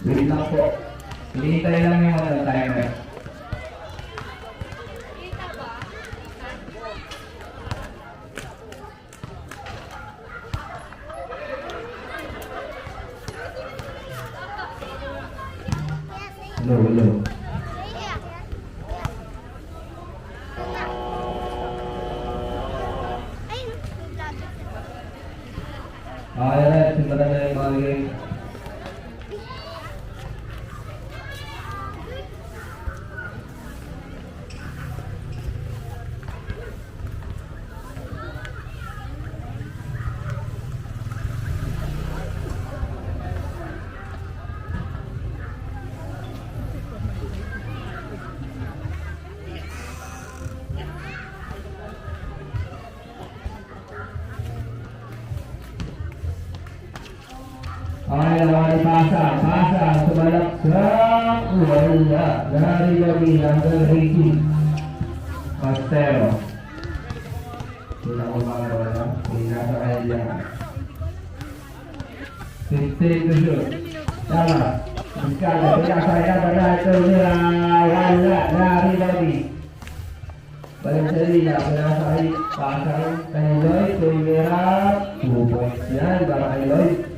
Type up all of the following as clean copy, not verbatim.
Wait lang po. Hinihintay lang yung timer. Hello, hello. Alright, simulan na yung mga game. Okay, naman pasa, sumalak sa wala. Dari lagi number 18. Pastero. Wala ko mga wala. Pinasa kayo dyan. 15 to shoot. Tama. Iskala, pinasa kayo na ito nila. Wala. Dari lagi. Balik sa nila. Pinasa kayo. Pasa kayo Lloyd. Tumira. 2 points yan. Para kayo Lloyd.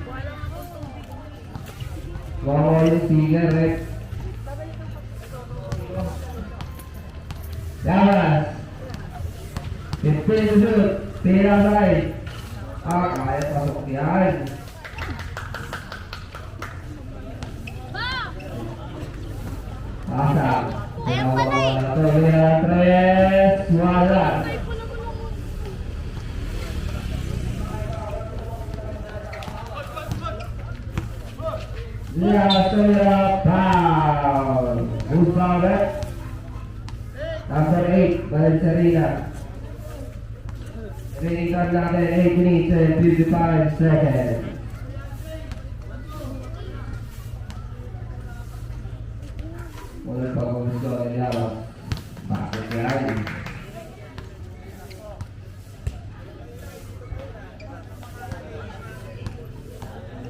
Wow, yung cigarette. Yamas. 15 shoot. Pira side. Kaya pasok yan. Pasa. Tres. Wala. Saya foul. Who's fouled it? Number 8, Valencerina. Remaining time natin 8 minutes and 55 seconds. Wala pa kung gusto nila. Bakit yan?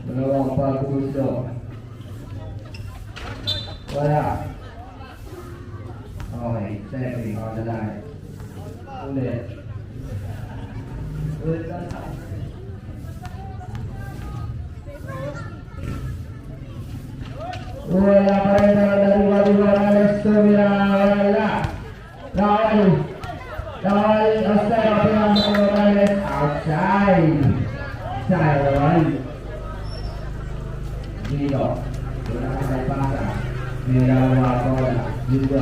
Dalawang pa kung gusto. Wala. Okay, stepping on the line. Ulit. Ulit lang. Wala pa rin na daliwa-liwa na Lestovia. Wala. Lawal. Outside. Outside. Outside. Dito. Wala ka sa ipasa. Nirawa bola. Dito.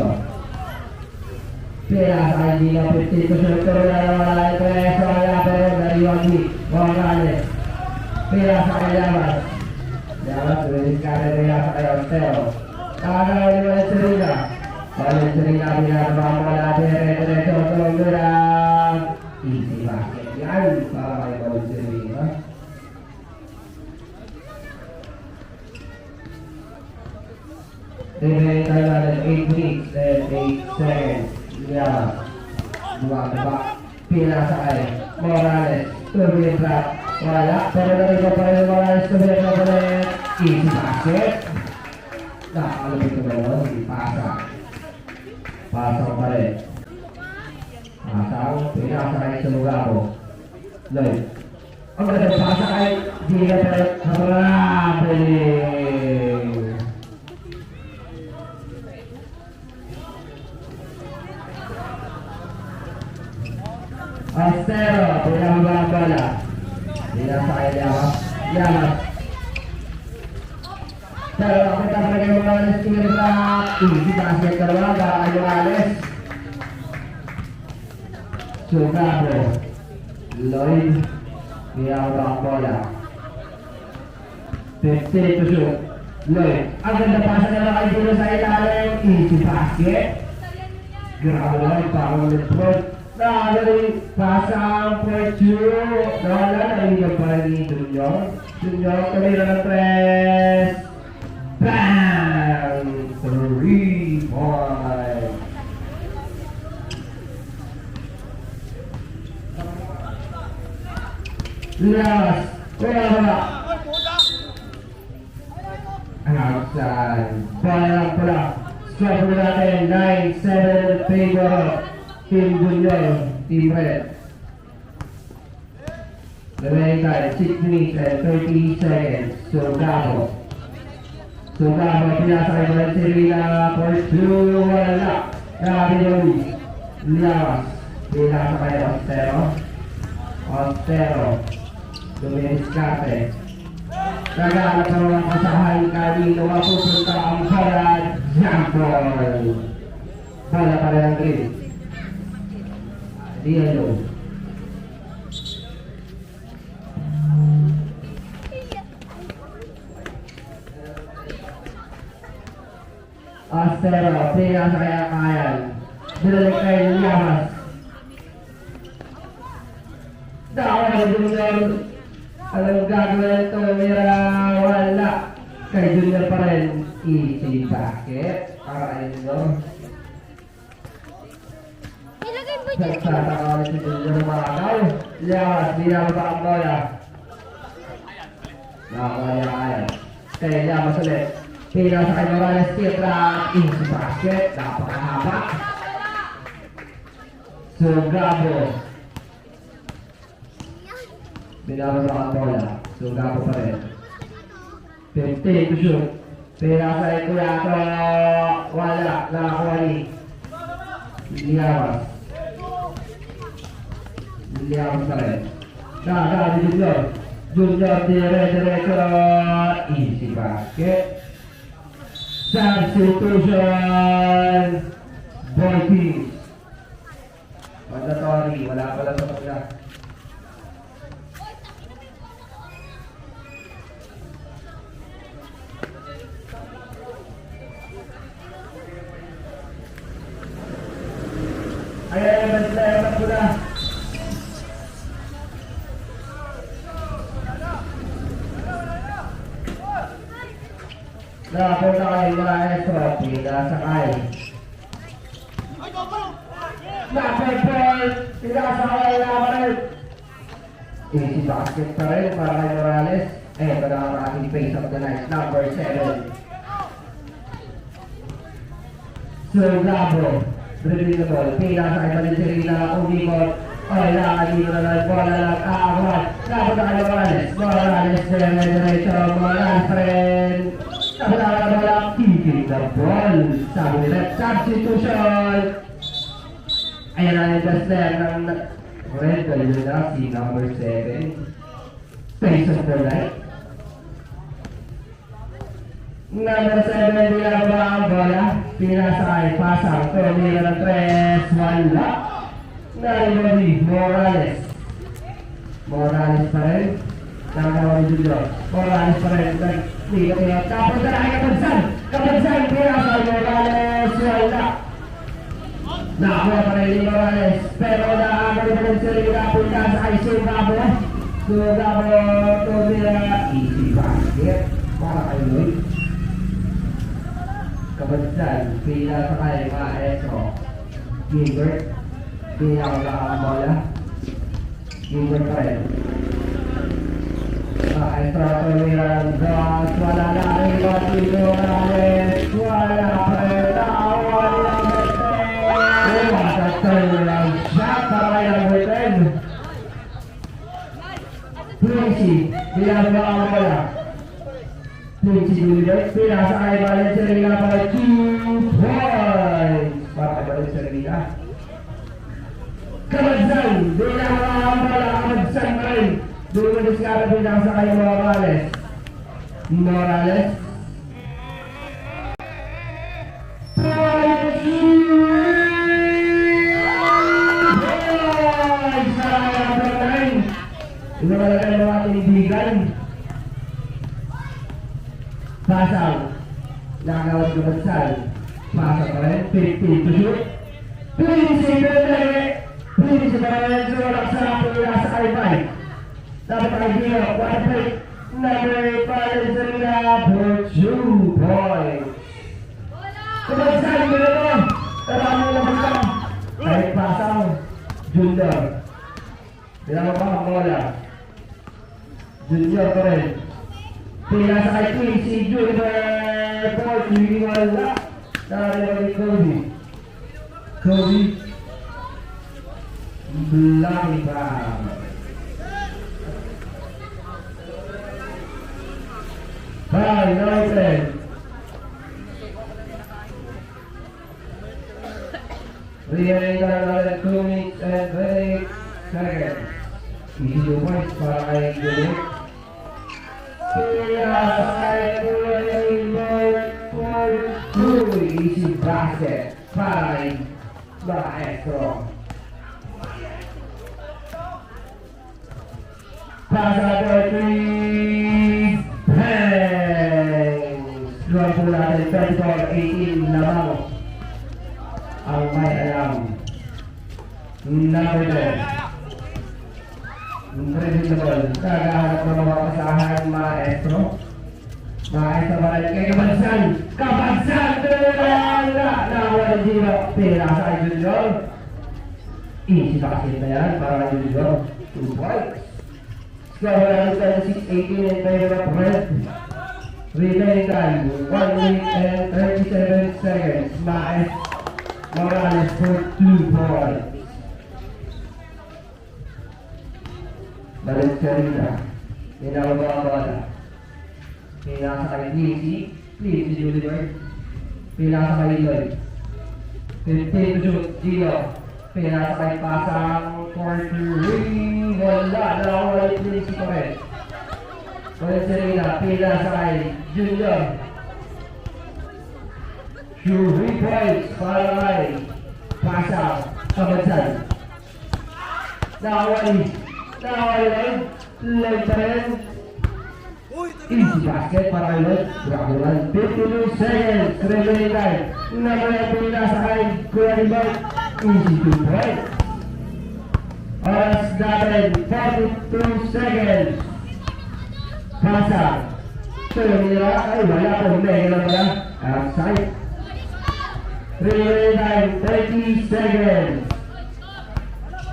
Pira sa hindi na 50% pero wala ito pero daliwagi. Morales. Pira sa Yamas. Yamas, tuwing karera sa kayo. Pero, kaya ni Valencerina. Valencerina, pinagawa mo na dire-diretso tulong. Easy basket yan para kay Valencerina. Tingnan tayo natin 8 minutes and 8 seconds. Yeah. Dua. Pila sa kayo. Morales. Turbine trap. Wala. Pero narito pa rin Morales. Turbine trap ulit. Easy basket. Nakalapit ko ba yun? Hindi pasa. Pasok pa rin. Pasok. Pila sa kayo sa lugar ko. Lloyd. Ang ganda pasa kayo. Hindi ka pa rin. Harapiling. Astero, pinang bola. Bila sa kaya Yamas. Pero kita pa rin mga alas tira. Easy basket talaga. Ayales. Sugabo. Lloyd. Pinang bola. 50 to shoot. Lloyd. Ang ganda pasa na lang dito sa ilalim. Easy basket. Grabe lang. Parang ulit. Dari pasang pecu, wala na hindi pa rin Junior kamera ng press, bang, 3 point. Last, wala. Kabagsan. Bola lang pula. Score po natin 9-7 favor of Team Junior, Team Red. Remaining time 6 minutes and 30 seconds. Sugabo. Sugabo, pinasakay mo rin si Rina for 2. Wala. Nakapinuli. Liawas. Pinasakay Ostero. Ostero. Dumiskate. Naghanap ng mga kasahan kanino mapupunta ang bola. Jump ball. Bola pa rin ang green. Diallo. Ostero, pinasa kaya kayan. Binalik kayo ng Yamas. Dawa na Junior. Alam gagawin ito, Mira, wala. Kay Junior pa rin. Easy basket. Para kay Junior. Nagsasaka ulit si Junior Makaw. Yamas, binaba pa ang bola. Nakakaya kayan. Kaya Yamas ulit. Pinasa kay Morales, tira, easy basket, napakahaba. Sugabo. Binaba ang bola, Sugabo pa rin. 15 to shoot. Pinasa kay Kuyato, wala, nakakuha ni Liawas. Liawas pa rin. Nakakaya ni Junior. Junior, dire-diretso, easy basket. Substitution. Boy team. Mandatory. Wala pala sa pagla. Ayan, naman ko na. Nakapunta kayo mga trophy na sakay. Nakapagpag, pinakasakay na pa rin. Easy basket pa rin para kay Morales. Ito na ang ating face of the night, number 7. Sugabo, dribbling the ball. Pinakasakay pa rin si Rina, umikot. Ay, nakakadito na lang, bola lang, aawat. Napunta kay Morales. Morales, diretso, Morales pa rin. Napunta ka lang, kicking the ball. Sabi nila, substitution. Ayan na yung best player ng Red. Dahil na si number 7. Face of the night. Number 7, binaba ang bola. Pinasakay, pasang, tumira ng 3. Wala. Narinig, Morales. Morales pa rin. Nakawa ni Junior. Morales pa rin. Hindi ka tapos na lang Kapagsan. Kapagsan, pinasakay Morales. Wala. Nakakuha pa rin ni Morales. Pero nakakari pa rin si Rina. Punta sa kay Sugabo. Sugabo, tumira. Easy basket. Para kay Lloyd. Kapagsan, pinasakay Maestro. Gilbert. Pinakawala ang bola. Gilbert pa rin. Maestro tumira ng Dos. Wala na rin si Morales. Wala pa rin. Nakawala ng turnaround shot para kay number 10. Quincy, binaba ang bola. Quincy Gilbert, pinasa kay Valencerina para 2 points. Para kay Valencerina. Kabagsan, binaba ang bola. Kabagsan pa rin. Dumalis ka na pinasa kay Morales. Morales. Ito talaga yung mga kaibigan. Pasang. Nakakawat Kabagsan. Pasang pa rin. 50 to shoot. Pinisi pa rin. Sumalak sa pula sa kaibay. Dapat tayo dito. One break. Number 5 sa nila. For 2 points. Kabagsan. Gano'n. Tarami na basta. Kahit pasang. Junior. Binama pa ang bola. Junior pa rin. Pinasa kay Quincy Junior. point, hindi wala. Narinig ni Kobe. Kobe. Blocking foul. Foul, United. Regain another 2 minutes and 28 seconds. Easy 2 points para kay Gullit. Easy basket para kay Maestro. Pasa for 3. Bang! Score po natin 34-18 lamang ang may alam. Number 10. Reasonable. Kagahanap ng mga pasahan, Maestro. Maestro ba rin kay Kabansan? Kabansan! Nawalan zero. Pera sa Junior. Easy basket na yan para kay Junior. 2 points. Score natin 26-18 in favor of Red. Remaining time 1 minute and 37 seconds. Maestro Morales for 2 points. Balik sa Rita. Pinababa ang bola. Pinasa kay Lizzy. Lizzy Juliver. Pinasa kay Lloyd. 15 to shoot. Gino. Pinasa kay Pasang. Corner. Wala. Nakawala yung Lizzy ko rin. Balik sa Rita. Pinasa kay Junior. 3 points para kay Pasang. Kabansan. Nakawali. Lloyd pa rin. Easy basket para kay Lloyd. Grabe man. 52 seconds. Remaining time. Naman po nasa kay Kuya Lloyd. Easy 2 points. Oras natin 42 seconds. Pasa. Tumira. Ay wala po. Hindi lang pala. Outside. Remaining time 30 seconds.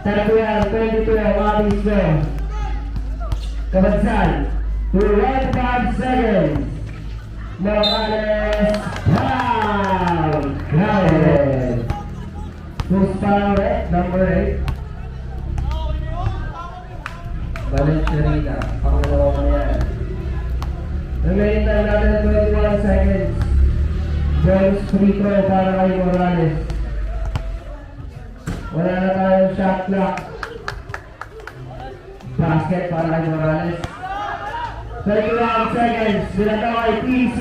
22 Matis go. Kabansan 25 seconds. Morales foul. Got it. Who's foul red? Number 8. Balik sa Rita. Pangalawa mo yan. Remaining time natin 21 seconds. Jones free throw para kay Morales. Wala na tayong shot clock. Basket para kay Morales. 31 seconds. Binataw kay PC.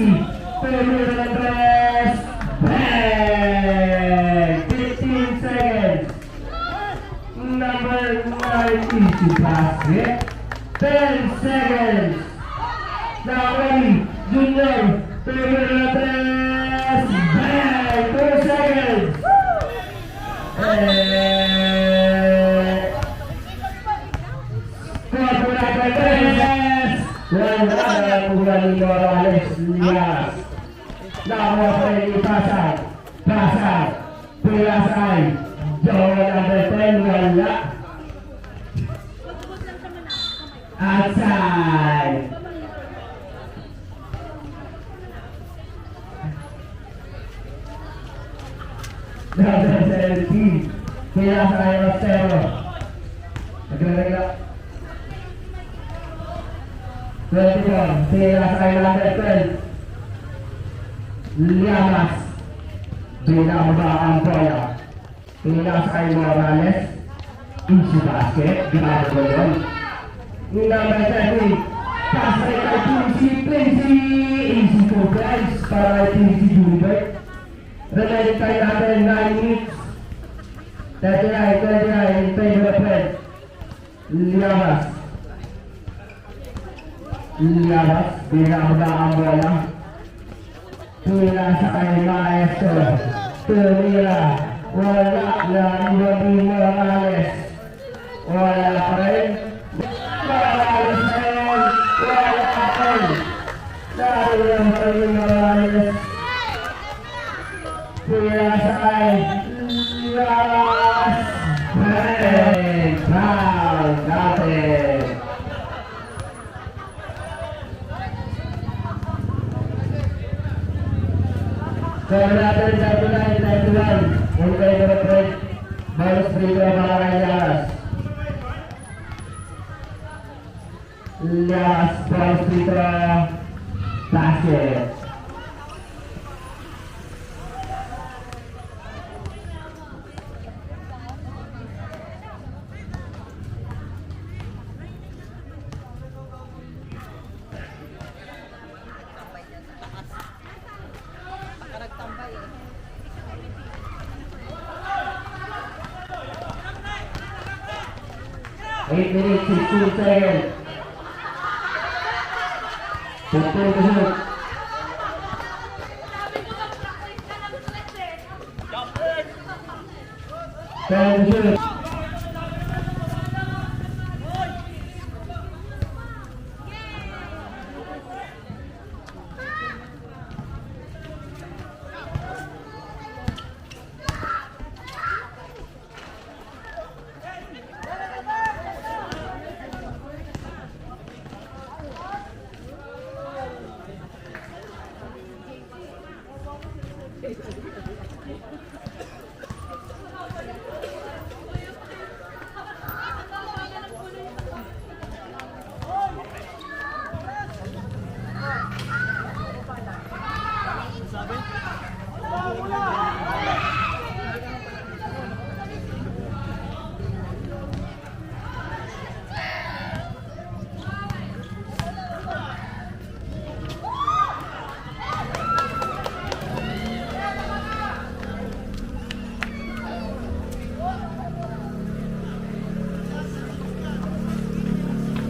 Pumira ng tres. Bang! 15 seconds. Number 9 PC basket. 10 seconds. Now ready. Junior. Pumira ng tres. Bang! 2 seconds. Ni Morales Lias. Nakuha pa rin ipasag. Pasag. Pilasay. Joel number 10. Wala. Outside. Number 17. Pilasay Rosero. Naglalagla. 24, Pilas ay number 12. Llamas. Binababa ang bola. Pilas ay Morales. Easy basket. Ginagawa doon. Number 13. Pass ay kay Pincy. Easy 2 guys para kay Pincy Julibert. Remaining time natin 9 minutes. 39 in favor of Red. Llamas. Llamas, binababa ang bola. Tula sa kay Maestro. Tumira. Wala na Ibagi Morales. Wala pa rin. Morales na yun. Wala pa rin. Dahil pa rin Morales. Tula sa kay Llamas. Break. Foul natin. Score natin 39-31 in favor of Red. Bonus free throw para kay Llamas. Llamas, bonus free throw. Basket. Nagtambay eh. 8 minutes, 16 seconds. 15 to shoot. Ten to shoot.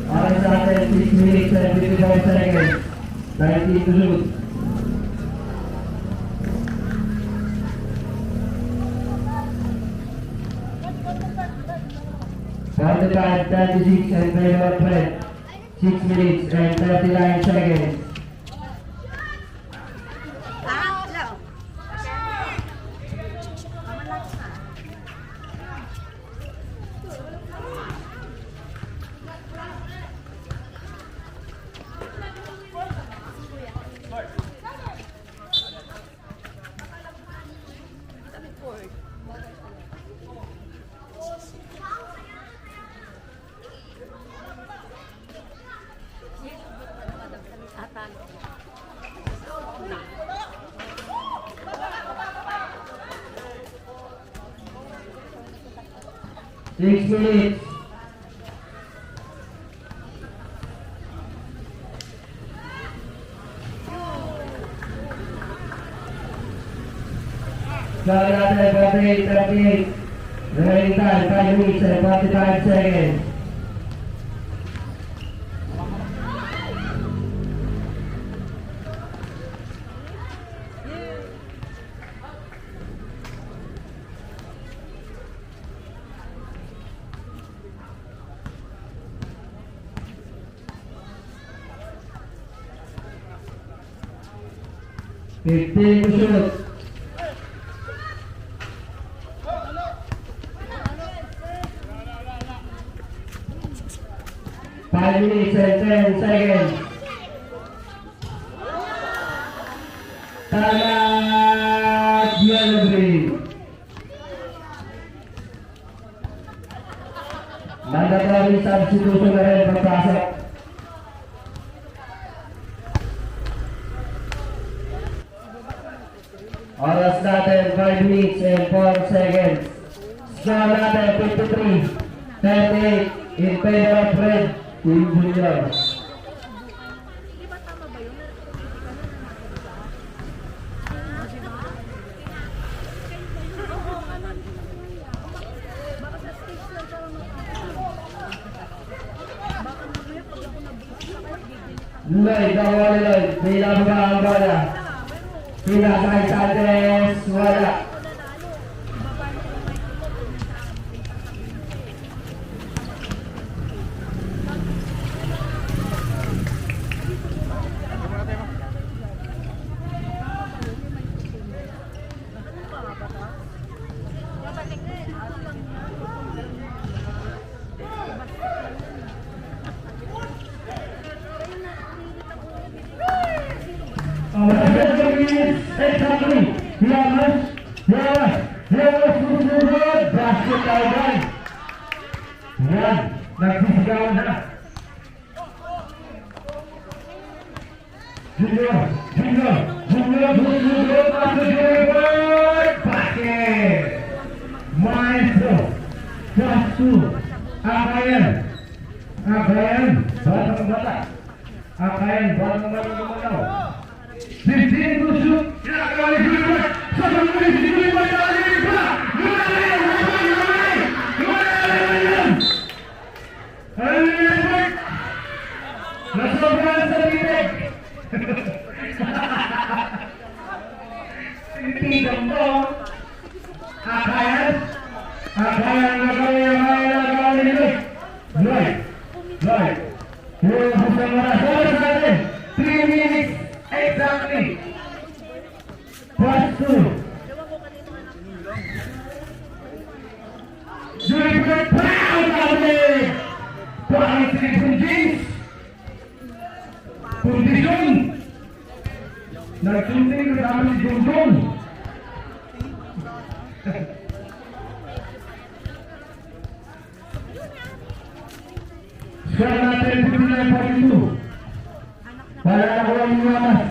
Oras natin 6 minutes and 55 seconds. 19 to shoot. Forty-five, 36 and favor of Red. 6 minutes and 39 seconds. Six minutes. Sorry natin, 48, 38. Remaining time, 5 minutes and 45 seconds. Fifteen to shoot. Five minutes and 10 seconds. Talat yellow green. Mandatory substitution na rin pagpasok. Oras natin 5 minutes and 4 seconds. Score natin 53, 38 in favor of Red Team Junior. Di ba tama ba yun? Baka sa stage lang siya lang baka mamaya pag ako nabigit sa kayo, bibili. Lloyd, nawala Lloyd. May labang ang bola. Pinasay Sanchez, wala. Extra 3. shoot daw doon. Yan, nagsisigawan na. Junior, pasok Junior, basket. Maestro, Jasu, Akayan, batang bata. Akayan, batang bata. 15 to shoot. Kali Junior, satu kali Junior kali bola. Nasobrahan sa bibig. Tinitigam mo. Akayan nagawa ni Lloyd. Yung kasama na natin. 3 minutes exactly. Plus 2. Junior Brown kami. Pangit si James. Kondisyon. Nagsunting na kami si Jungdong. Sekarang natin pilihan pagi itu. Para nakuha yung amas.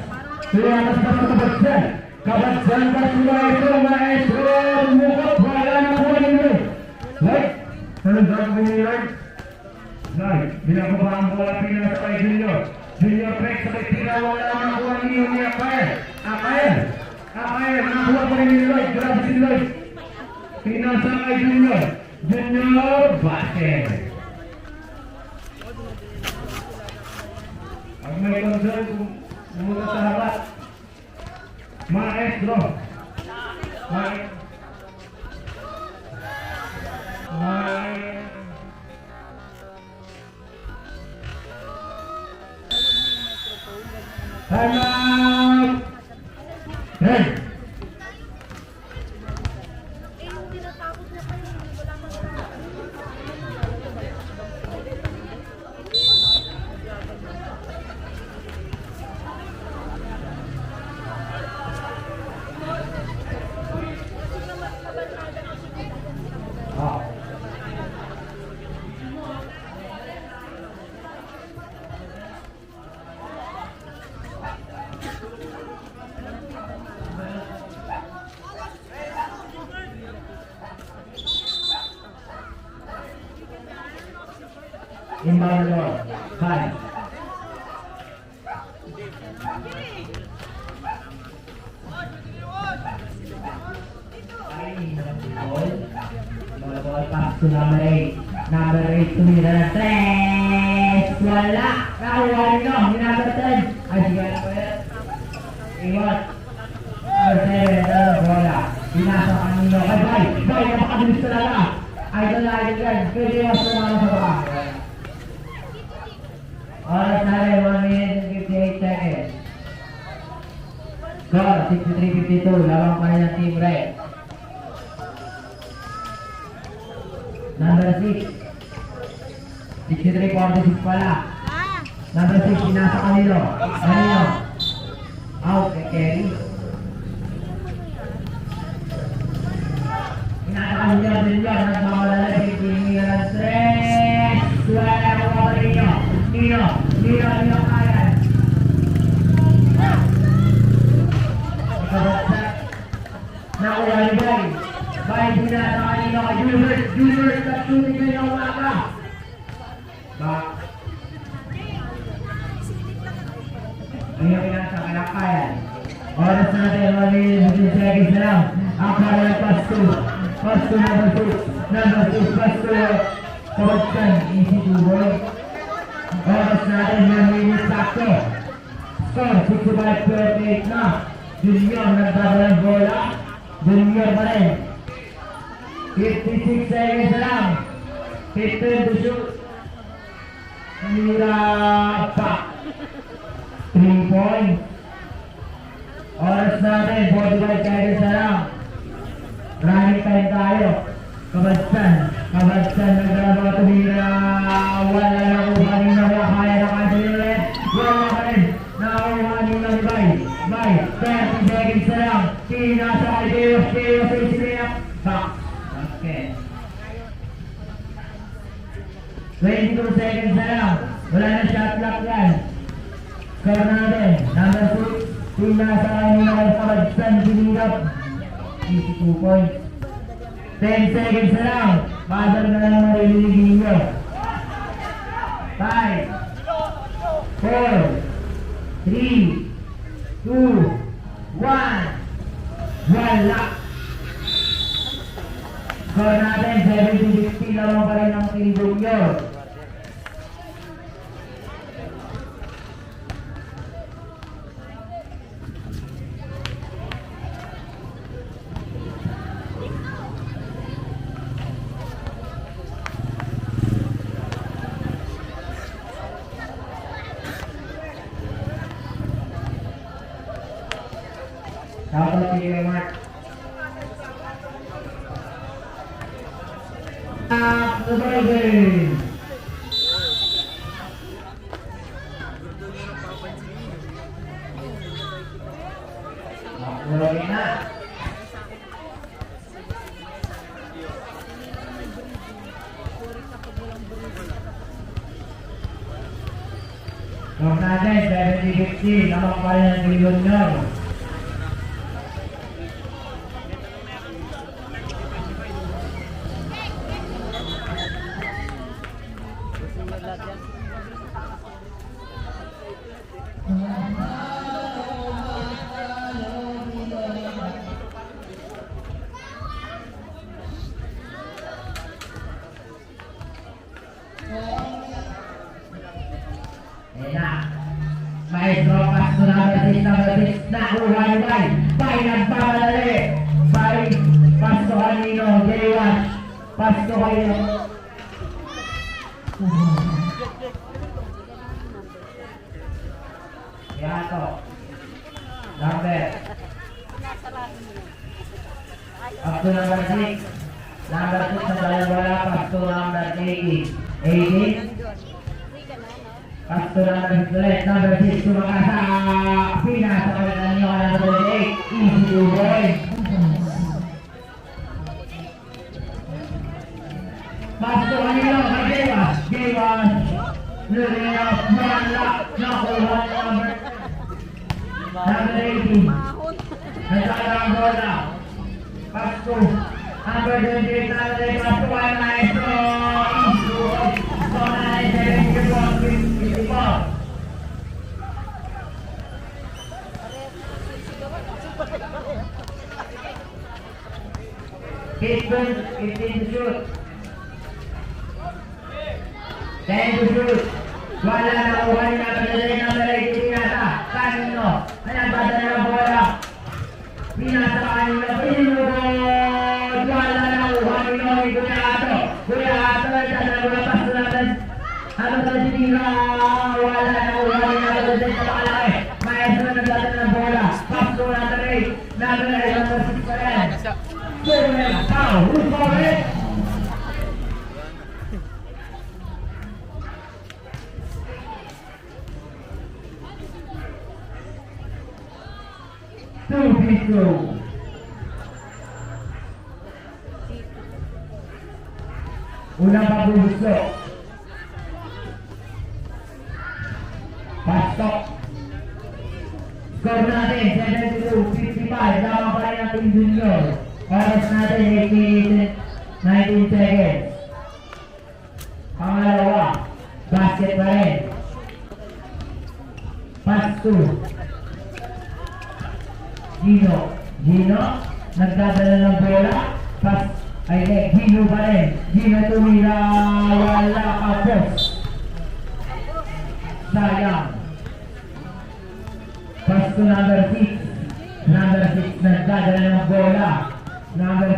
Sila amas pa sa kabatsan. Kabatsan pa sila ito, maestro. Mukot, wala nakuha nyo. Like, anong gagawin niyo like? Like, binababa ang bola pinasa kay Junior. Junior break sa kaitina, wala nakuha niyo ni Akayan. Akayan, nakuha pa rin ni Lloyd. Grabe si Lloyd. Pinasa kay Junior. Junior, basket. Ang may concern mula sa harap. Maestro. Time out! Hey! Yung tinatapos niya pa yun, wala nang tao. Inbound ball. 5. Ball pass to number 8. Number 8 tumira ng 3. Wala. Nakuha nyo. Yung number 10. Ay, sige na po yan. Iwan. Number 7. Dalawa bola. Pinasa kanino. Ay, bye. Napakabilis talaga. Idol yan. Pwede yung sumama sa baka. Oras na rin, 1 minute and 58 seconds. Score, 63-52. Labang pa rin ang Team Red. Number 6. 63-46 pala. Number 6, pinasa kanino. Out kay Kerry. Pinasa kanino. Nagmamalala. Pinihinga ng 3. Wala ko pa rin nyo. Nino kaya. Ikabatsa. Nakuha ni Bay. Bay, binasa kanino ka. Junior, stop shooting na yung umaga. Back. Ngayon pinasa kalakayan. Oras natin, 1 minute 15 seconds na lang. Ang para pass to number 6. Number 6, pass to Kabatsan. Easy to work. Oras natin, 1 minute sakto. Score, 65-38 na. Junior, nagbabalang bola. Junior pa rin. 56 seconds na lang. 15 to shoot. Hirap pa. 3 points. Oras natin, 45 seconds na lang. Running time tayo. Kabatsan nagdrama tumira. Wala na ko kanina kaya na kasi ulit. Wala ka rin. Nakakuha kanina ni Bay. 30 seconds na lang. Pinasa kay Chaos. Chaos ay sinayap. Back. Basket. 22 seconds na lang. Wala na shot clock yan. Score natin. Number 6. Team nasa kanina kayo sa Madsan. Binigap. Easy 2 points. 10 seconds na lang. Buzzer na lang mariligin nyo. 5 4 3 2 1. Wala. Score natin, 70-50 lamang pa rin ang Team Junior. Shoutout kay Kuya Mark. The game. Mulai na. Score natin, 70-50. Lamang pa rin ang Team Junior. Maestro Pasto number 6, nakuha ni Bay nagpamalali. Bay, Pasto kanino, J1, Pasto kayo. Yato, number Pasto number 6, number 6 na dalawa, Pasto number 18. Pasto number 6, sumakasa Pinas sa kawalan niyo ka number 28, easy to boy. Pasto kanino, Gawa, Lurena, Mala, nakuha number 18. Nasala ang bola. Pasto, number 28, number 8, Pasto ay maestro, easy to boy. So na ay 7 Pitbull, 15 to shoot. 10 to shoot. Wala na kuha niya pagdalay ng balay Pinasa. Kanino? Nanagbada na ang bola. Pinasa kanino. Pinugod. Wala na kuha niyo. Kuya Ato. Kuya Ato. Nagdadalapas na natin. Ano sa sinira? Wala na kuha niyo. Pagdalay sa makalaki. Maestro nagdadala ng bola. Pasto natin rin. Nagdalay ng bola pa rin. Who's got it? Two people. Unang pabubuso. Pastok. Score natin, 72-55. Lamang pa rin ang Team Junior. Oras natin, 19 seconds. Pangalawa, basket pa rin. Pass 2. Gino, nagdadala ng bola. Pass, Gino pa rin. Gino tumira, wala ka post. Sayang. Pass to number 6. Number 6, nagdadala ng bola. Number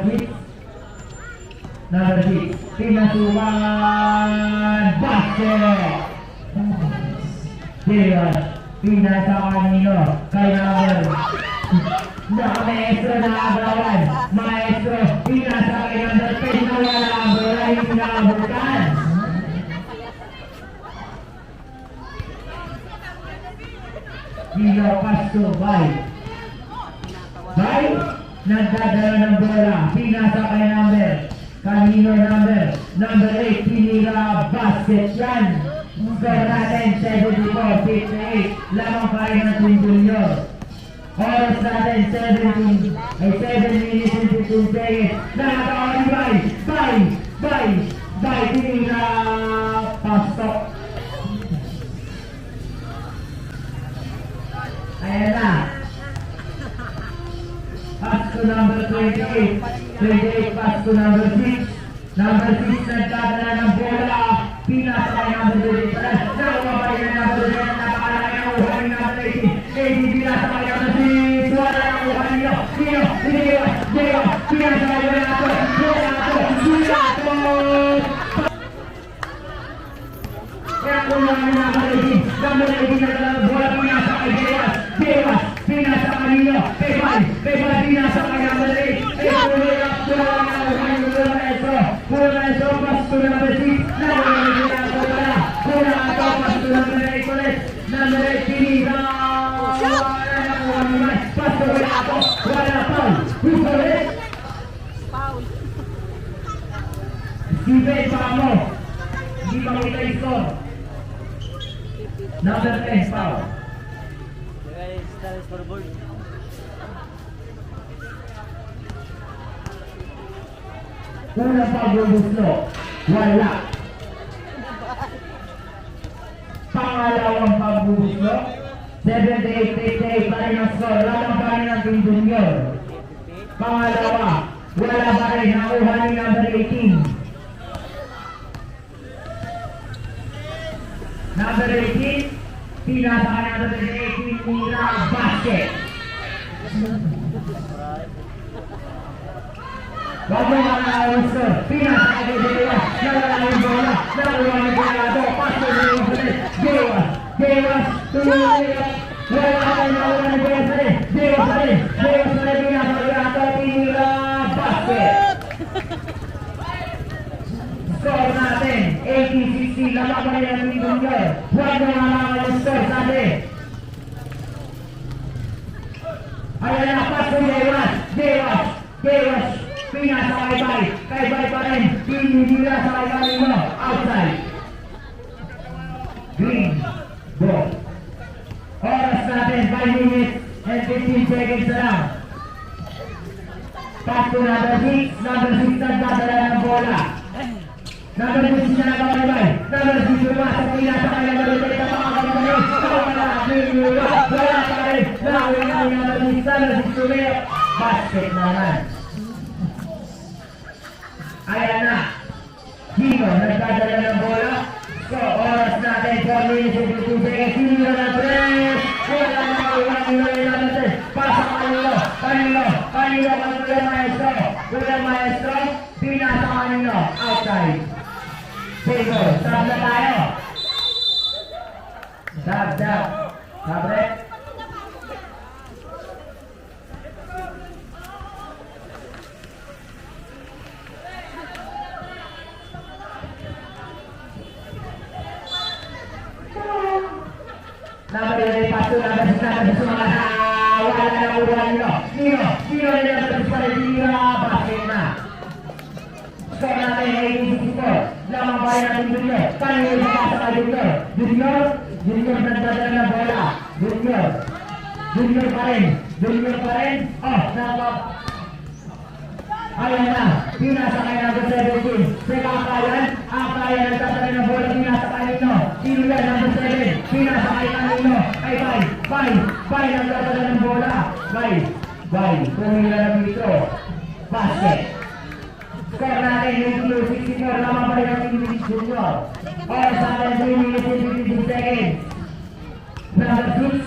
6, pinasukan, basket! Diyan, pinasa kanino, kay number, maestro na agawan, maestro, pinasa kay number 10 na wala ang bola, yung nakabukan. Gino Pasto, Bay, nagdadala ng bola, pinasa kay number Kanino number 8, tinira basket yan. Score natin, 74-58. Lamang pa rin ang Team Junior. Oras natin, 7 minutes and 15 seconds. Nakakawin, bye, tinira pasok. Ayan na. Pass to number 28. 28 pass to number 6. Number 6 nagdadala ng bola. Pinasa kay number 28. Nakuha pa rin ng number 28. Napakalaki ang uha ni number 18. 18 pinasa kay number 6. Wala ang uha niyo. Pinasa kay Renato. Kaya kung lang yung number 18. Number 18 nagdala ng bola. Pinasa kay Dewas. Pinasa kanino. Pepal. Pinasa kay number 8. Puro maestro, pass to number 6. Number 8 ulit. Number 8, tinira. Pass to Renato. Wala foul. Who's ulit? Foul. Steven Pamo. Hindi makita yung score. Number 10, foul. Guys, that is for board. Unang pagbubuslo, wala. Pangalawang pagbubuslo, 78-88 pa rin ang score. Lamang pa rin ang Team Junior. Pangalawa, wala pa rin. Nakuha ni number 18. Number 18, pinasa ka number 18, tira basket. Wag mo makakawin, sir. Pinasa ka kay Dewas. Nalalangin bola. Nakuha ni Renato. Paso ni Usulit. Dewas. Tuloy. Wala ka tayo nakuha ni Dewas na rin. Dewas na rin. Pinasa kay Renato. Tira basket. Score natin, 80-60, lamang pa rin ang Team Junior. Huwag mo makakawin, sir, sabi. Ayan na, paso ni Dewas. Pinasa kay Bay pa rin. Pinira sa kay kanino. Outside. Green. Ball. Oras natin, 5 minutes and 15 seconds na lang. Pass to number 6. Number 6 nagdadala ng bola. Number 6 na nagkakaibay. Number 6 lumasok. Pinasa kay number 8. Napakaganda. Wala pa rin. Nakawin na yung number 6. Number 6 tuloy. Basket naman. Ayan na. Dino, nagdadala ng bola. So, oras natin, 4 minutes and 15 seconds. Sinira na press. Wala na natin. Pasa kanino, Kuya Maestro. Pinasa kanino, outside. Favor, stop na tayo. Stop. Sabre. Number 8, paso, number 6 mga wala na uruan nyo. Nino nila sa display, tira, basket na. Score natin, 18-64. Lamang pa rin natin Junior. Kanino yung makasa ka Junior? Junior nagdadala ng bola. Junior pa rin. Oh, napap. Ayan na, pinasa kay number 17. Seka Akayan nagdadala ng bola, pinasa kanino. Sino yan, number 7. Pinasa kay kanino. Ay, Bay nagdadala ng bola. Bay, pumila ng dito. Basket. Score natin, 64, lamang pa rin ang Team Junior. Oras natin, 3 minutes and 15 seconds. Number 6.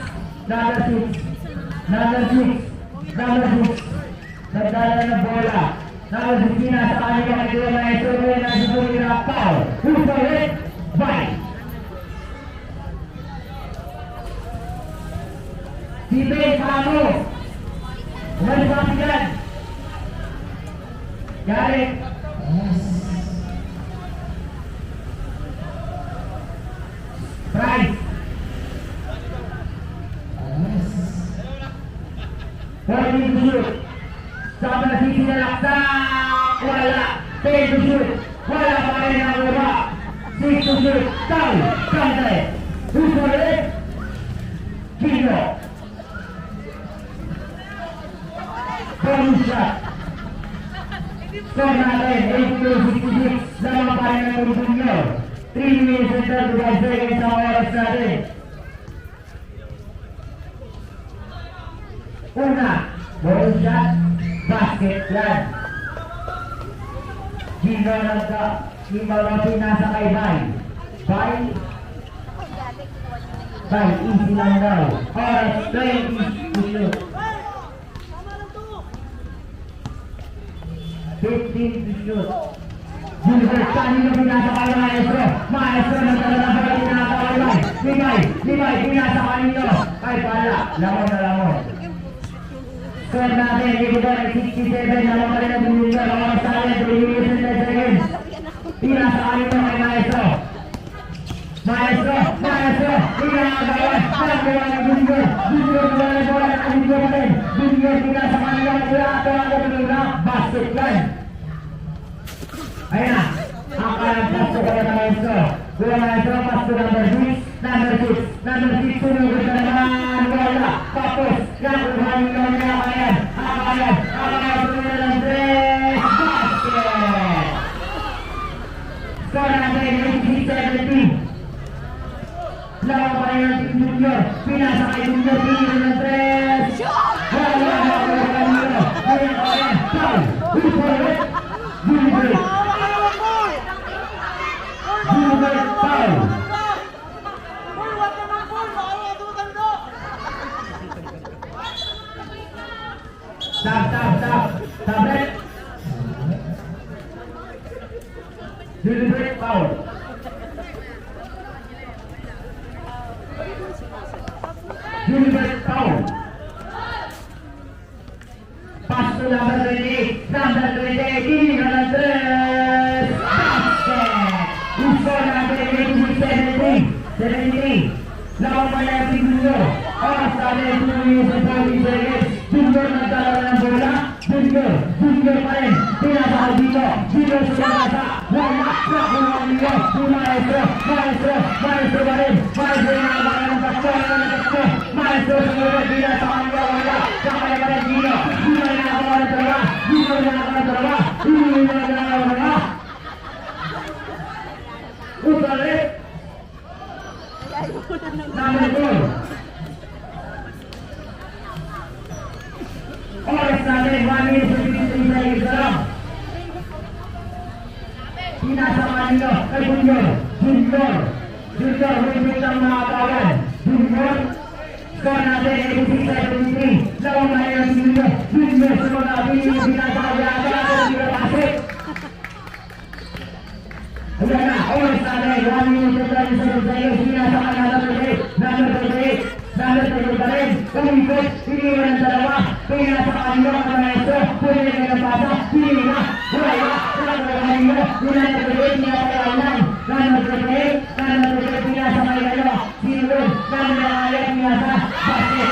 Nagdala ng bola. Number 6, pinasa kanino kay Kuya Maestro. Kuya Maestro, tira foul. Who's for it? Bay. Steven Pamo. Umalis ang sigalan. Garrett. Price. 40 to shoot. Sama na sinalaksak. Wala. 10 to shoot. Wala pa rin ang uba. 6 to shoot. Foul. Kante. Who's for it? Kino. Bonus shot. Score natin, 82-66. Lamang pa rin ang Junior. 3 minutes and 35 seconds ang oras natin. Una, bonus shot, basket yan. Gino nagka, Imalapi nasa kay Bay. Bay, easy lang daw. Oras, 20 to shoot. 15 to shoot. Junior, kanina pinasa kay Maestro. Maestro na talaga sa pinasa kay Bay. Limay, pinasa kanino. Ay pala, lamon na lamon. Score natin, dito ba, 67, lamon pa rin ang Junior. Oras natin, 3 minutes and 10 seconds. Pinasa kanino kay Maestro. Maestro, pinakagawa. Pinagawa ng Junior. Junior, wala na bola na Junior pa rin. Junior, pinasa kanino. Ito ang gagawin na. Basket yan. Ayan na. Ang kalang pasto ka na Maestro. Kuha Maestro, pasto number 6. Number 6, sunugod na naman. Wala. Tapos, nakuha nyo niya kayan. Akayan, sunugod ng 3. Basket! Score natin, 86-70. Lawang pa rin ang Junior. Pinasa kay Junior, pinili ng 3. Wala. Ayan. Foul. Who's for it? Junior. Foul. Stop. Tablet. Junior, foul. Junior, foul. Pass to number 28. Number 28, hindi na ng 3. Basket! Score natin, 86-73. Lawang pa na si Junior. Oras natin, 2 minutes and 40 seconds. Junior nagdala ng bola. Junior pa rin. Pinasa kay Gino. Gino sa nasa. Wala. Nakuha niyo. Maestro pa rin. Maestro na naman ng pasto. Maestro sa mga pinasa kanila. Wala. Sakay pa rin Gino. Gino na nakakuha ng dalawa. Gino na nakakuha ng dalawa. Upalit. Number 4. Oras natin, 1 minute and 53 seconds na lang. Pinasa kanino kay Junior. Wait lang mga kawan. Junior, score natin, 86-73. Lawang na yun ang Junior sa mga pinasa kaya pasok. Ayan na, oras natin, 1 minute and 37 seconds. Pinasa kanina number 38. Number 38 pa rin. Kumikot, iniwan ng dalawa. Pinasa kanino ang Maestro. Pwede na nagpasa. Pinili na. Wala. Number 38, pinapayawlan. Number 38, pinasa kay kayo. Sinulod. Number 38, pinasa. Basket.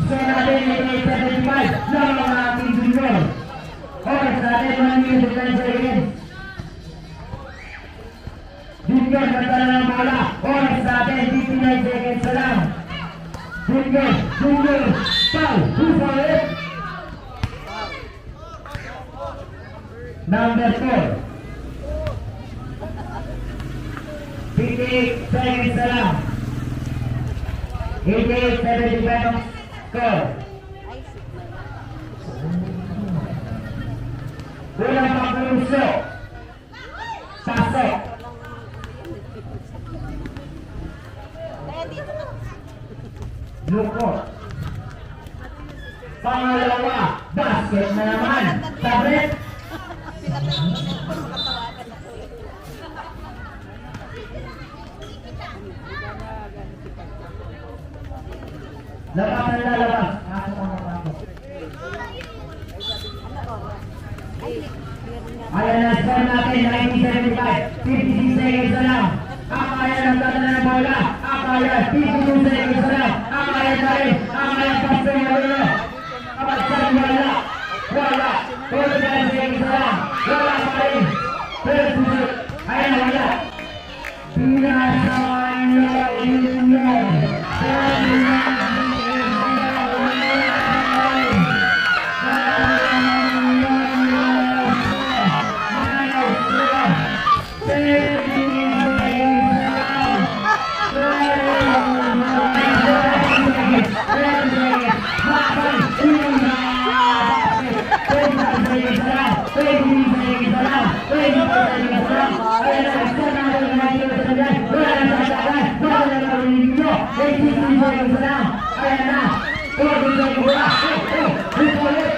So natin, 88-75. Lang ang ating Junior. Oras natin, 1 minute and 10 seconds. Junior, nagdala ng bola. Oras natin, 59 seconds na lang. Junior, foul. Who's for it? Number 4. 58 seconds na lang. 88-75 score. Walang pagpuso. Pasok. Luko. Pangalawa, basket na naman. Tablet. Labas na lalabas. Ayan na, score natin, 1975. 56 seconds na lang. Akayan ang tatala ng bola. Akayan, 52 seconds na lang. Akayan pa rin. Akayan, pasto yung ulo. Kapagsan, wala. bigyan ko bola. Ulit.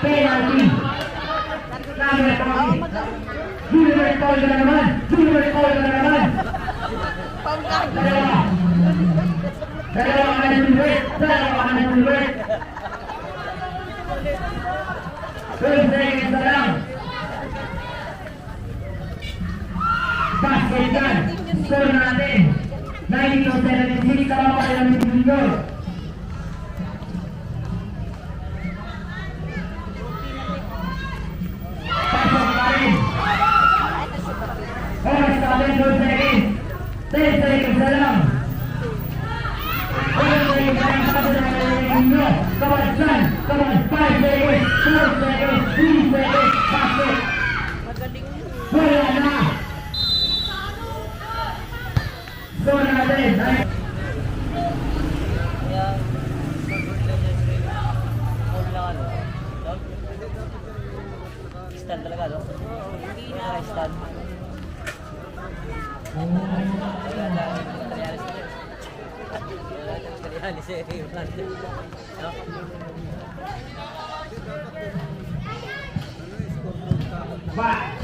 Penalty. Number 40. Junior foul ka na naman. Dalawa ka na Junior. 12 seconds na lang. Basket yan. Score natin. 92-76. Tama pa rin ang Junior. Pasok pa rin. Oras natin 12 seconds. 10 seconds na lang. 10 seconds na lang. Pasok natin ang Junior. Come on, 5 seconds. 4 seconds. 3 seconds. Basket. Wala na. Score natin. Kaya, scoreboard lang dyan sa ring. Foul lang ano. Stand talaga, no? Kaya stand. Wala lang, Materialis na dyan. Wala lang, Materialis eh. No?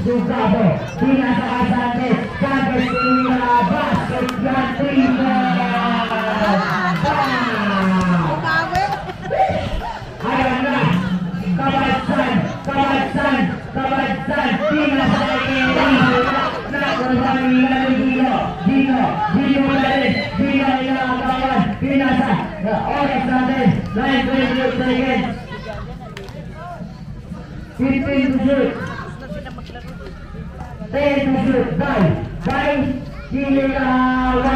Jugado, pinasakay sa atin, Santos Tumira, basket yan, 3 Ayan na, Kabatsan, pinasakay kay Dino, nakuha nila ni Dino inakawan, pinasa, oras natin, 9 seconds, 15 to shoot. 10 to shoot. Guys, hindi na wala.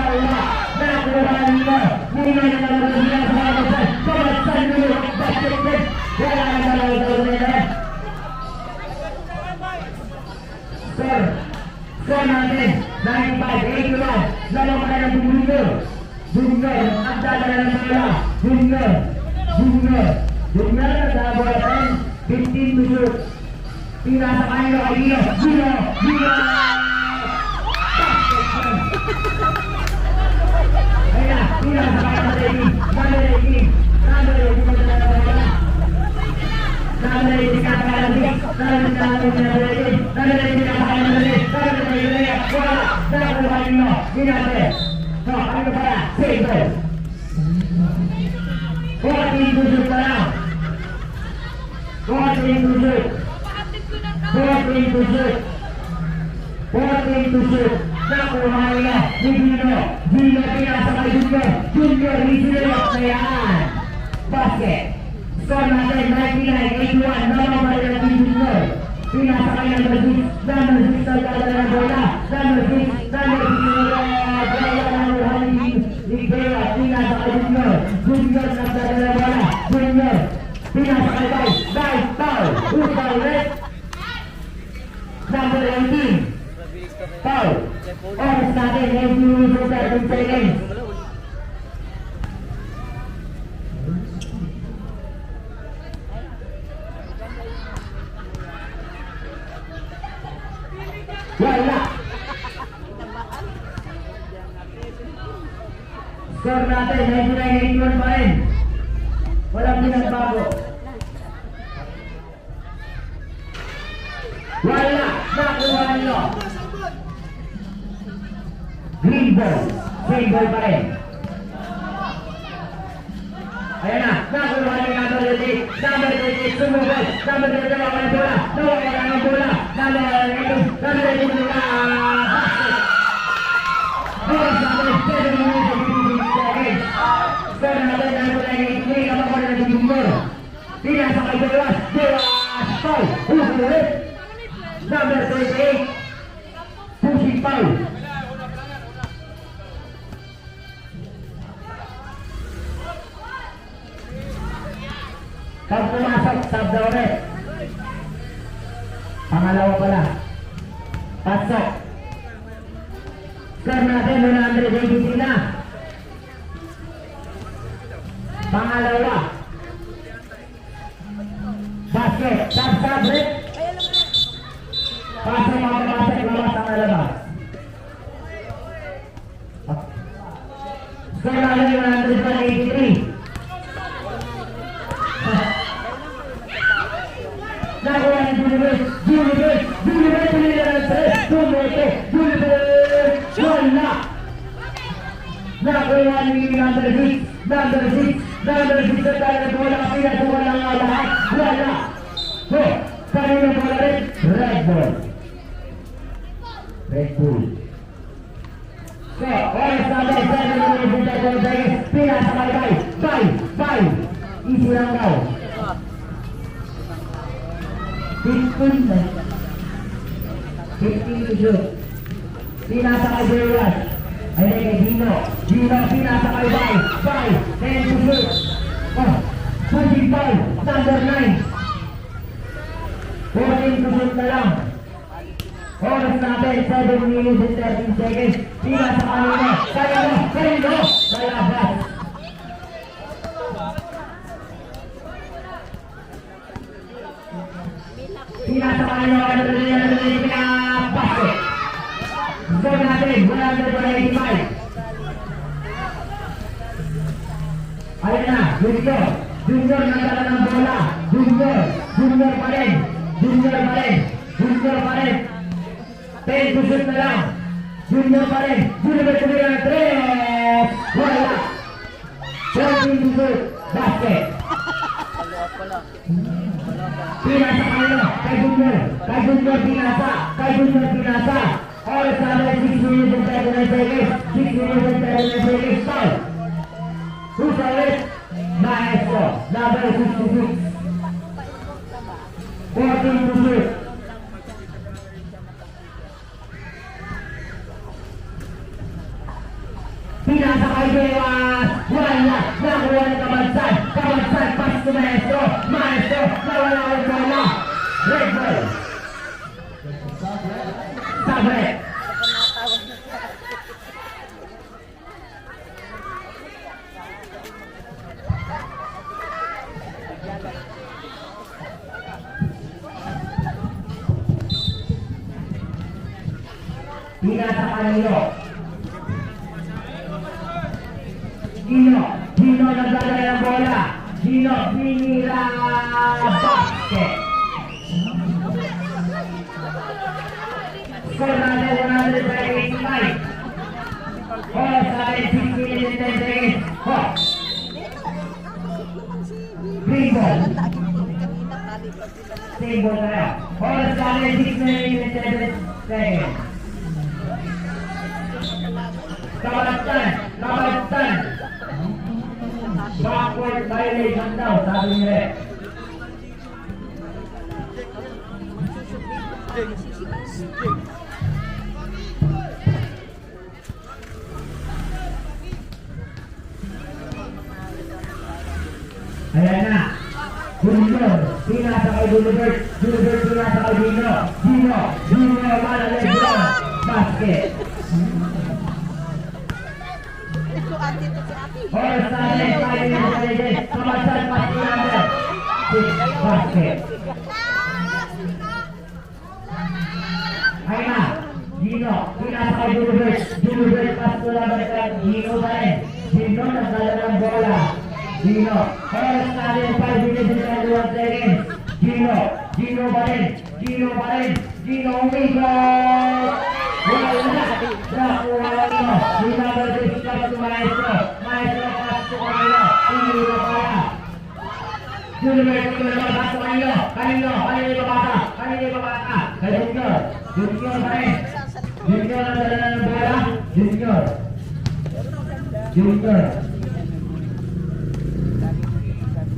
Nakuha nila. Hindi na nalagyan sa Kabatsan. Kabatsan nila. Basket net. Wala na nalagyan nila. Score natin. 95-81. Lalong ka na ng Junior. Ang dadala ng mga. Junior. Nagagawa natin. 15 to shoot. Pinasakay nyo kay Dino. Ayan na, pinasakay na kay Dino. Number 18 14 to shoot. Nakuha nila ni Dino. Dino pinasakay Junior Rizulot na yan. Basket. Score natin 99-81. Naman ba rin ang Junior? Pinasakay ng number 6 nagdadala ng bola. Number 6 Ligera. Pinasakay Junior nagdadala ng bola. Junior pinasakay guys, foul. Foul red. Number 18 foul. Oras natin, 19 seconds. Wala. Score natin, 99-81 pa rin. Walang pinagbago. Wala. Nakuha nyo. Green ball. Green ball pa rin. Ayan na. Nakuha nyo nga number 8. Number 8. Sumugod. Number 8. Nawawala ng bola. Nawawala ng bola. Number 8. Number 8. Basket. Oras natin. 7 minutes and 15 seconds. Score natin. Number 8. Hindi ka makuha na ng Junior. Pinasa kay Dewas. Foul. Ulit. Number 28, pushing foul. Pag pumasok, sub daw ulit. Pangalawa pala. Pasok. Score natin, 180 na. Pangalawa. Basket, sub red. Pasok mga pasok, lawas ang alabas. Score Corrales 183. Nakuha ni Julibert, pinila ng 3, tumete, Julibert, wala. Nakuha ni number 6 na tayo na bola, pinatuwa lang ang lahat, wala. So, kanina bola rin, red ball. Red bull. So, oras natin, pinasakay, bye. Easy lang daw. 15 to shoot. Pinasakay Jonas. Ay kay Gino, pinasakay bye. 10 to shoot. Oh, shooting foul, number 9. 14 to shoot na lang. Oras natin, 7 minutes and 13 seconds. Pinasakay nyo. Kaya mo. Malabas. Pinasakay nyo. Pinapasok. Score natin, 185. Ayun na, Junior nagdala ng bola. Junior pa rin. 10 to shoot na lang. Junior pa rin. Junior tumira ng 3. Wala. 14 to shoot. Basket. Pinasa kayo. Kay Junior pinasa. Oras natin 6 minutes and 39 seconds. 6 minutes and 39 seconds. Foul. Who's ulit? Maestro. Number 66. 14 to shoot. Pinasa kay Dewas. Wala. Nakuha ni Kabansan. Pass to Maestro. Nawala ang bola. Red ball. Sabre. Pinasa kanino. Gino nagdadala ng bola. Gino pinira basket. Score natin 185. Oras natin 6 minutes and 10 seconds. Green ball. Same ball tayo. Oras natin 6 minutes and 10 seconds. Kabatan. Backward violation daw, sabi nila. Ayan na. Junior, pinasa kay Julibert, pinasa kay Gino, malalag doon. Basket. Oras natin, 5 minutes. Kabasan, pasti natin. Basket. Ayan na. Gino, pinasa kay Julibert, pass to laban. Gino ba rin? Gino, nagdala ng bola. Gino, oras natin, 5 minutes and 21 seconds. Gino ba rin? Gino, umigot! Wala na! Nakuha nyo! Binabalbis pass to Maestro pass to kanila! Hindi na pala! Julibert, pass to kanino! Kanino ibabata! Kay Junior ba rin? Junior ang dala ng bola? Junior!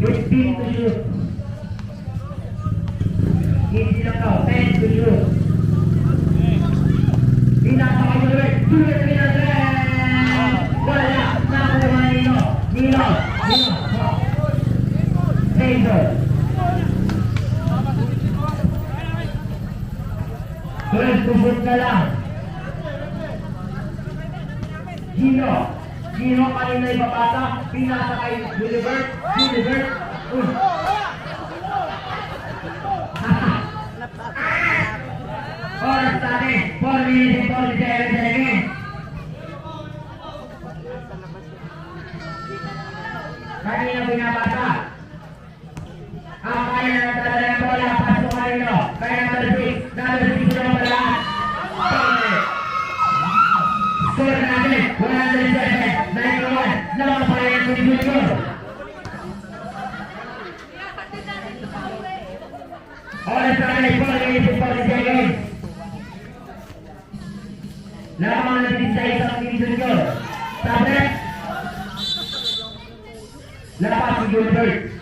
15 to shoot. Easy lang daw. 10 to shoot. Pinasa kay Julibert pinasa. Wala. Nakuha Nino. Taylor. 12 to shoot na lang. Gino kanina ibabata. Pinasa kay Julibert. Oras natin, 4 minutes and 47 seconds. Kanina binabasa. Ang kaya nagdadala ng bola, pasok kanino. Kaya number 6 sila ang balaan. Score natin, 107-91. Lamang pa rin ang Junior. Oras na rin, 40 seconds. Lamang natin sa isang Junior. Tablet. Lapas si Gilbert.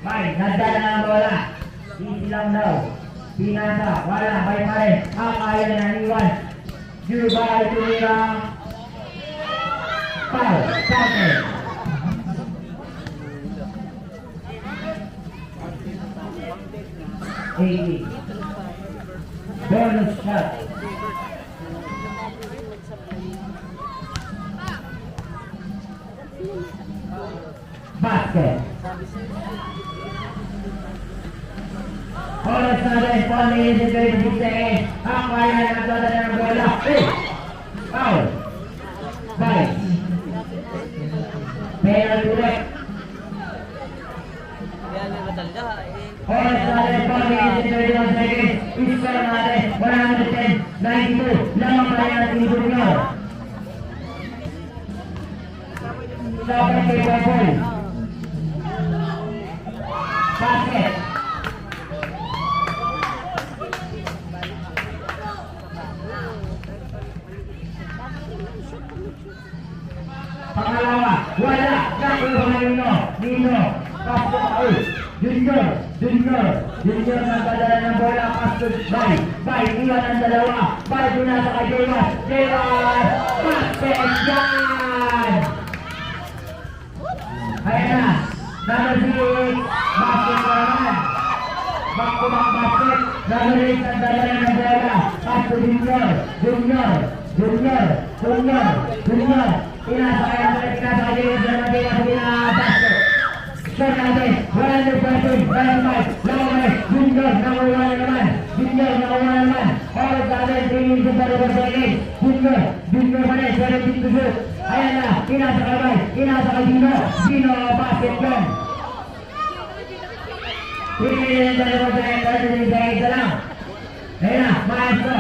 Bay, nagdala na ang bola. Easy lang daw. Pinasa, wala, bay pa rin. Ang kaya na naniwan. Jubay, tumirang. Foul, counter. Bonus shot. Basket. Oras na rin, 4 minutes and 26 seconds. Ang kaya na nagdadala ng bola. Foul. Bye. Penalty ulit. Kaya naman talaga. Oras na rin, 4 minutes and 31 seconds. Score natin, 110-92. Lamang kaya natin Junior. Dapat kay Wapol. Basket. Pangalawa, wala. Nakuha na Nino. Pasok ako. Junior nagdadala ng bola. Pasok. Bay. Iwan ang dalawa. Bay pinasa kay Dewas. Basket yan. Ayan na. Number 6. Basket na naman. Back-to-back basket. Number 8 nagdadala ng bola. Pasok Junior. Pinasa kaya naman pinasa kay Dewas na pinabasket. Shot natin. 100%. Dynamite. Lamang Junior. Nakuha na naman. Oras natin. 3 minutes and 34 seconds. Junior pa rin. 17 to shoot. Ayan na. Pinasa kay Dino. Basket yan. 3 minutes and 34 seconds. 33 seconds na lang. Ayan na. Maestro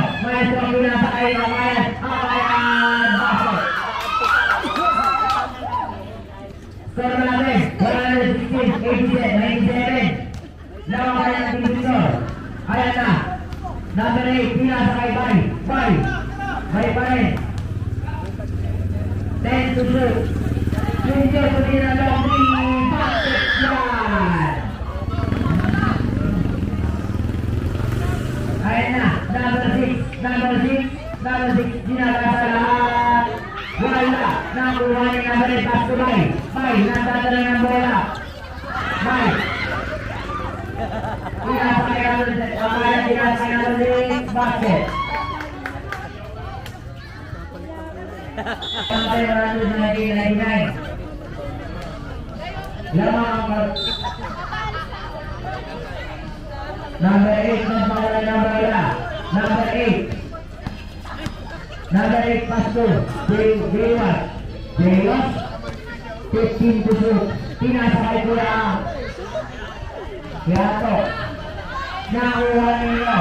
ang pinasa kay Amayan. Basket. Score natin, 116, 87, 97. Lamang kaya ng Junior. Ayan na. Number 8, pinasa kay Bay. Bay pa rin. 10 to shoot. Junior, pati na lang 3. Basket yan. Ayan na. Number 6, ginagasa lahat. Wala. Nakuha ni number 8, pass to Bay. Bay, nagdadala ng bola. Bay. Pinasa kaya ng basket. Sampai 199. Lamang number 8 nagdadala ng bola. Number 8 pass to Dewas. 15 to shoot. Pinasa kay Kuya Yato. Nakuha nila.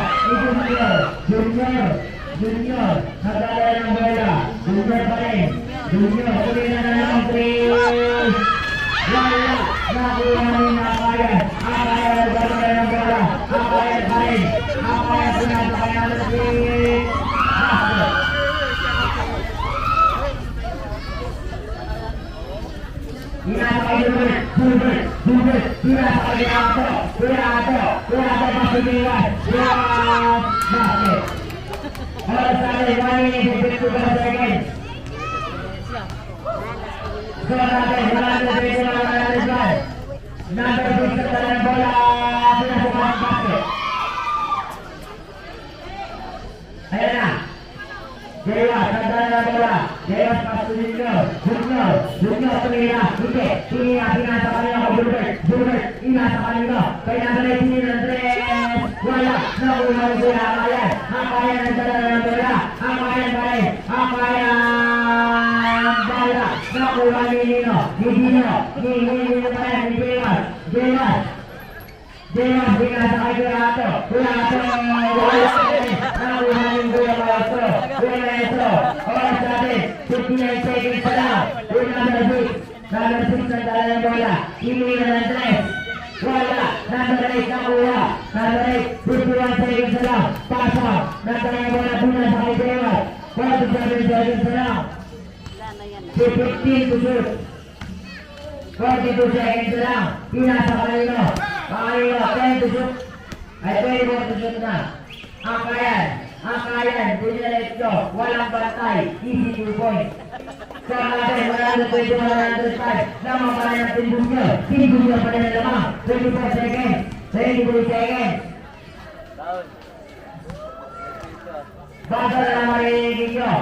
Junior. Nagdadala ng bola. Junior pa rin. Tuloy na ng 3. Wala. Nakuha nila Akayan. Akayan nagdadala ng bola. Akayan pa rin. Akayan pinasa kay Alexis. Basket. Pinasa kay Gilbert. Pinasa kay Ato. Pasok Dewas. Basket. Oras natin, 1 minute and 54 seconds. Score natin, 121. Number 6 na talang bola. Pinasok ang basket. Ayan na. Dewas, tanda bola. Dewas pas to Junior pengira. Ike, ini pinasa kanina ko Gilbert, inasa kanina. Kaya na rin sini ng tres. Wala, nakuha mo sila Hakayan. Hakayan ang tanda ng bola. Hakayan pa rin. Hakayan. Bola, nakuha ni Nino. Ni Nino pa rin. Ni Dewas. Dewas, pinasa kay Curato. Nakuhanin ko yung maestro. Oras natin, 59 seconds pa lang. Number 6 ang dala ng bola. Iniwan ng tres. Wala. Number 8 nakuha. Number 8, 51 seconds pa lang. Pasok. Nagdala ng bola punas sa kay Dewas. 47 seconds pa lang. Wala na yan. 15 to shoot. 42 seconds pa lang. Pinasa kanino. 10 to shoot. Ay 24 to shoot na. Hakayan, Diniretso, walang bantay, easy 2 points. So natin, 120-105, lamang pa rin ang Timbugyo pa rin ang lamang, 24 seconds, 23 seconds. Down. Basta na lang marinigin nyo.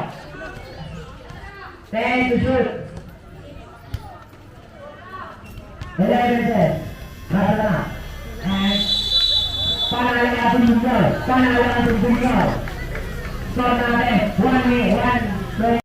10 to shoot. 11 sets. Basta na. And panalo natin Timbugyo. So natin, 1